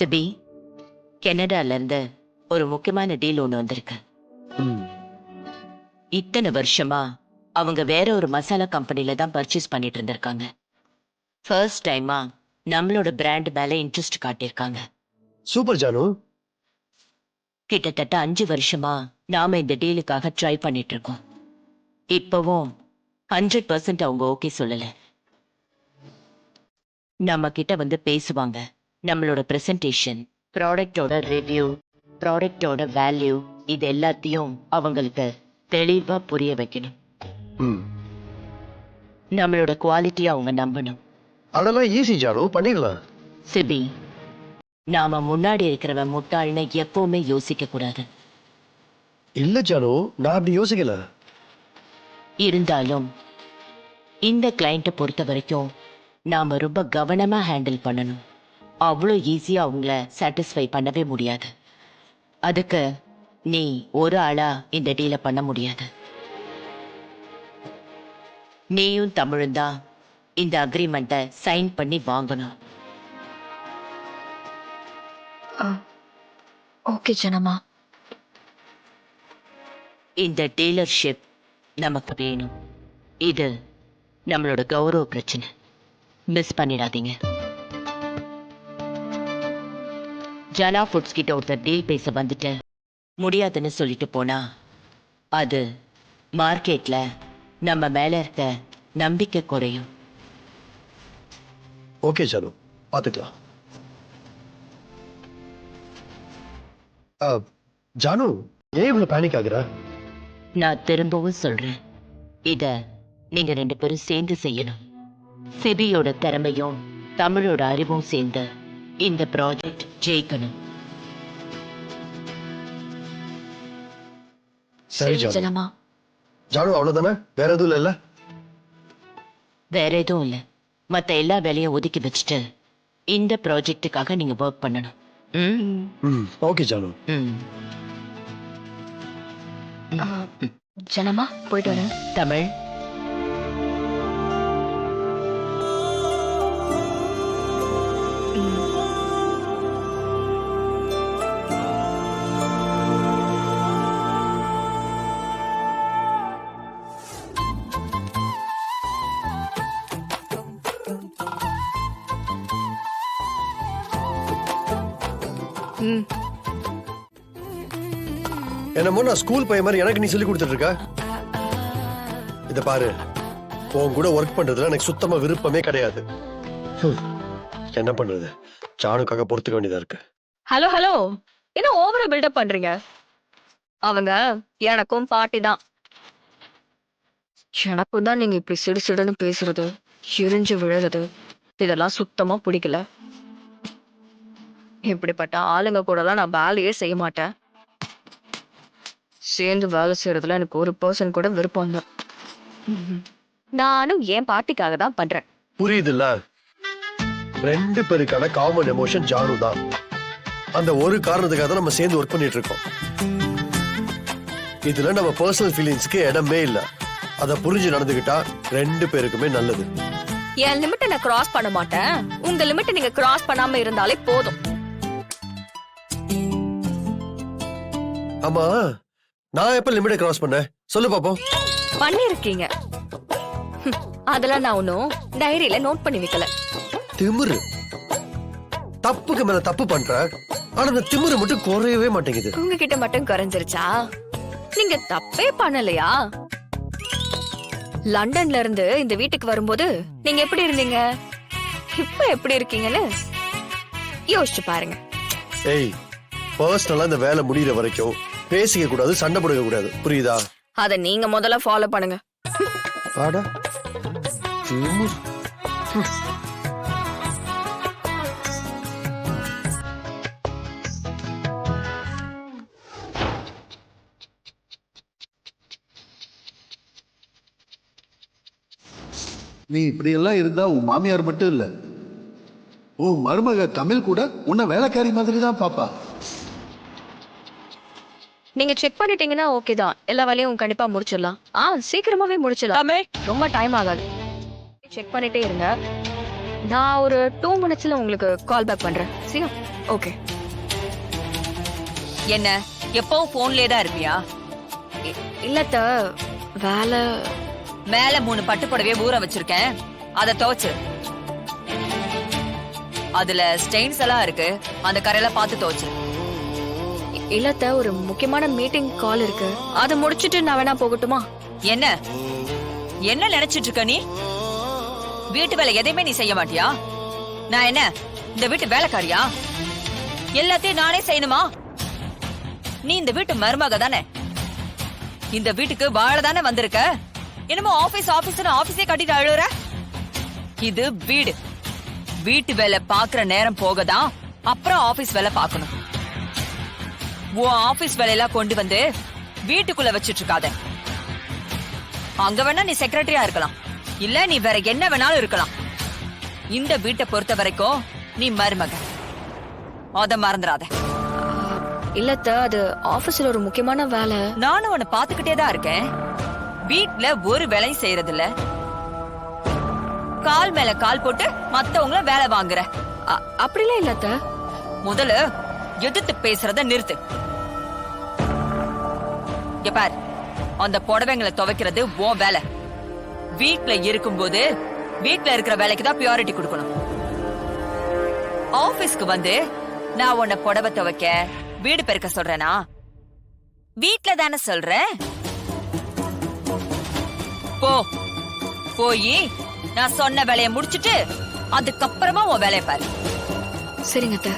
CP, கனடால இருந்து ஒரு முக்கியமான டீல் ஒண்ணு வந்திருக்கு. இத்தனை வருஷமா அவங்க வேற ஒரு மசாலா கம்பெனில தான் பர்ச்சேஸ் பண்ணிட்டு இருந்திருக்காங்க. ஃபர்ஸ்ட் டைமா நம்மளோட பிராண்ட் மேல இன்ட்ரெஸ்ட் காட்டியிருக்காங்க. சூப்பர் ஜானு. கிட்டத்தட்ட 5 வருஷமா நாம இந்த டீலுக்காக ட்ரை பண்ணிட்டு இருக்கோம். இப்பவும் 100% அவங்க ஓகே சொல்லல. நம்ம கிட்ட வந்து பேசுவாங்க. நம்மளோட பிரசன்டேஷன், ப்ராடக்டோட ரிவ்யூ, ப்ராடக்டோட வேல்யூ, இது எல்லாத்தையும் அவங்களுக்கு தெளிவா புரிய வைக்கணும். நம்மளோட குவாலிட்டி அவங்க நம்பணும். அதெல்லாம் ஈஸி ஜானு, பண்ணிடலாம். சிபி, நாம முன்னாடி இருக்கிறவன் முட்டாள்னு எப்பவுமே யோசிக்க கூடாது. இல்ல ஜானு, நான் அப்படி யோசிக்கல. இருந்தாலும் இந்த கிளைண்ட்டை பொறுத்த வரைக்கும் நாம ரொம்ப கவனமா ஹேண்டில் பண்ணணும். அவ்வளோ ஈஸியா அவங்கள சாட்டிஸ்ஃபை பண்ணவே முடியாது. அதுக்கு நீ ஒரு ஆளா இந்த டீலை பண்ண முடியாது. நீயும் தமிழும் தான் இந்த அக்ரிமெண்ட்டை சைன் பண்ணி வாங்கணும். ஓகே ஜனமா. இந்த டீலர்ஷிப் நமக்கு வேணும். இது நம்மளோட கௌரவ பிரச்சனை. மிஸ் பண்ணிடாதீங்க. ஜனா ஃபுட்ஸ் கிட்ட ஒருத்தர் டீல் பேச வந்துட்டு முடியாதுன்னு சொல்லிட்டு போனா அது மார்க்கெட்ல நம்ம மேல இருக்க நம்பிக்கை குறையும். ஓகே ஜானு, பாத்துக்கலாம். ஜானு, ஏன் இவ்வளவு பேனிக் ஆகுற? நான் திரும்பவும் சொல்றேன், இத நீங்க 2 பேரும் சேர்ந்து செய்யணும். சிபியோட திறமையும் தமிழோட அறிவும் சேர்ந்து இந்த ப்ராஜெக்ட் ஜெயிக்கணும். சரி ஜானு. ஜனமா. ஜானு, அவ்வளவுதானே? வேற எதுவும் இல்ல? வேற எதுவும் இல்ல. மத்த எல்லா வேலையும் ஒதுக்கி வச்சுட்டு இந்த ப்ராஜெக்டுக்காக நீங்க ஒர்க் பண்ணணும். ஓகே ஜானு. ஜனமா, போயிட்டு வரேன். தமிழ், என்னமோ நான் ஸ்கூல் பையன் மாதிரி எனக்கு நீ சொல்லி கொடுத்துட்டு இருக்க. இத பாரு, உன் கூட ஒர்க் பண்றதுல எனக்கு சுத்தமா விருப்பமே கிடையாது. என்ன பண்றது, ஜானுக்காக பொறுத்துக்க வேண்டியதா இருக்கு. ஹலோ ஹலோ, என்ன ஓவரா பில்டப் பண்றீங்க? அவங்க எனக்கும் பாட்டி தான். எனக்கும் தான் நீங்க இப்படி சிடு சிடுன்னு பேசுறது, எரிஞ்சு விழுறது, இதெல்லாம் சுத்தமா பிடிக்கல. இப்படிப்பட்ட ஆளுங்க கூடலாம் நான் வேலையே செய்ய மாட்டேன். சேர்ந்து வேலை செய்யறதுல எனக்கு 1% கூட விருப்பம் இல்லை. நானும் என் பாட்டிக்காக தான் பண்றேன். புரியுதுல்ல? 2 பேருக்கான காமன் எமோஷன் ஜானு தான். அந்த ஒரு காரணத்துக்காக தான் நம்ம சேர்ந்து ஒர்க் பண்ணிட்டு இருக்கோம். இதுல நம்ம பர்சனல் ஃபீலிங்ஸ்க்கு இடமே இல்ல. அத புரிஞ்சு நடந்துகிட்டா 2 பேருக்குமே நல்லது. என் லிமிட்டை நான் கிராஸ் பண்ண மாட்டேன். உங்க லிமிட்டை நீங்க கிராஸ் பண்ணாம இருந்தாலே போதும். ஆமா, நான் எப்ப லிமிட்டை கிராஸ் பண்ணேன் சொல்லு பாப்போம். பண்ணிருக்கீங்க. அதெல்லாம் நான் ஒன்னும் டைரியில நோட் பண்ணி வைக்கல. திமிரு, தப்புக்கு மேல தப்பு பண்ற. ஆனா இந்த திமிரு மட்டும் குறையவே மாட்டேங்குது. உங்ககிட்ட மட்டும் குறைஞ்சிருச்சா? நீங்க தப்பே பண்ணலையா? லண்டன்ல இருந்து இந்த வீட்டுக்கு வரும்போது நீங்க எப்படி இருந்தீங்க, இப்ப எப்படி இருக்கீங்கன்னு யோசிச்சு பாருங்க. ஏய், பர்சனலா இந்த வேலை முடியற வரைக்கும் பேசிக்க கூடாது, சண்டை போடுக்க கூடாது, புரியுதா? அத நீங்க முதல்ல ஃபாலோ பண்ணுங்க. ஆடா திமிரு. நீ இப்படி எல்லாம் இருந்தா உன் மாமியார் மட்டும் இல்ல, உன் மருமக தமிழ் கூட உன்னை வேலைக்காரி மாதிரி தான் பாப்பா. நீங்க செக் பண்ணிட்டீங்கன்னா ஓகே தான். எல்லா வேலையும் கண்டிப்பா முடிச்சிடலாம். சீக்கிரமாவே முடிச்சிடலாம். ரொம்ப டைம் ஆகாது. செக் பண்ணிட்டே இருங்க. நான் ஒரு 2 மினிட்ஸ்ல உங்களுக்கு கால் பேக் பண்றேன். சரியா? ஓகே. என்ன எப்பவும் போன்லயே தான் இருப்பியா? இல்லத்த, வேலை. மேல 3 பட்டு புடவைய ஊற வச்சிருக்கேன், அத துவைச்சு. அதுல ஸ்டெயின்ஸ் எல்லாம் இருக்கு, அந்த கரையெல்லாம் பார்த்து துவைச்சு. இல்லத்த, ஒரு முக்கியமான மீட்டிங் கால் இருக்கு, அதை முடிச்சிட்டு நான் வேணா போகட்டுமா? என்ன என்ன நினைச்சிட்டு இருக்க நீ? வீட்டு வேலை எதையுமே நீ செய்ய மாட்டியா? நான் என்ன இந்த வீட்டு வேலைக்காரியா? எல்லாத்தையும் நானே செய்யணுமா? நீ இந்த வீட்டு மருமக தானே, இந்த வீட்டுக்கு வாழ தானே வந்திருக்க. என்னமோ ஆபீஸ் ஆபீஸ்னு ஆபீஸே கட்டிட்டு அழுற. இது வீடு. வீட்டு வேலை பாக்குற நேரம் போகதான் அப்புறம் ஆபீஸ் வேலை பார்க்கணும். உன் ஆபீஸ் வேலையெல்லாம் கொண்டு வந்து வீட்டுக்குள்ள வச்சிட்டு இருக்காத. அங்க வேணா நீ செக்ரட்டரியா இருக்கலாம், இல்ல நீ வேற என்ன வேணாலும் இருக்கலாம். இந்த வீட்டை பொறுத்த வரைக்கும் நீ மருமக, அத மறந்துடாத. இல்லத்த, அது ஆபீஸ்ல ஒரு முக்கியமான வேலை. நானும் உன்னை பாத்துக்கிட்டே தான் இருக்கேன். வீட்ல ஒரு வேலையும் செய்யறது இல்ல, கால் மேல கால் போட்டு மத்தவங்கள வேலை வாங்குற. அப்படிலாம் இல்லத்த. முதல்ல எதிர்த்து பேசுறத நிறுத்து. இங்க பார், அந்த புடவைங்களை துவைக்கிறது உன் வேலை. வீட்ல இருக்கும்போது வீட்ல இருக்கிற வேலைக்கு தான் பிரியாரிட்டி கொடுக்கணும். ஆபீஸ்க்கு வந்து நான் உன்னை புடவை துவைக்க வீடு பெருக்க சொல்றேனா? வீட்ல தானே சொல்றேன். போ, போய் நான் சொன்ன வேலையை முடிச்சிட்டு அதுக்கப்புறமா உன் வேலையை பாரு. சரிங்க அத்தை.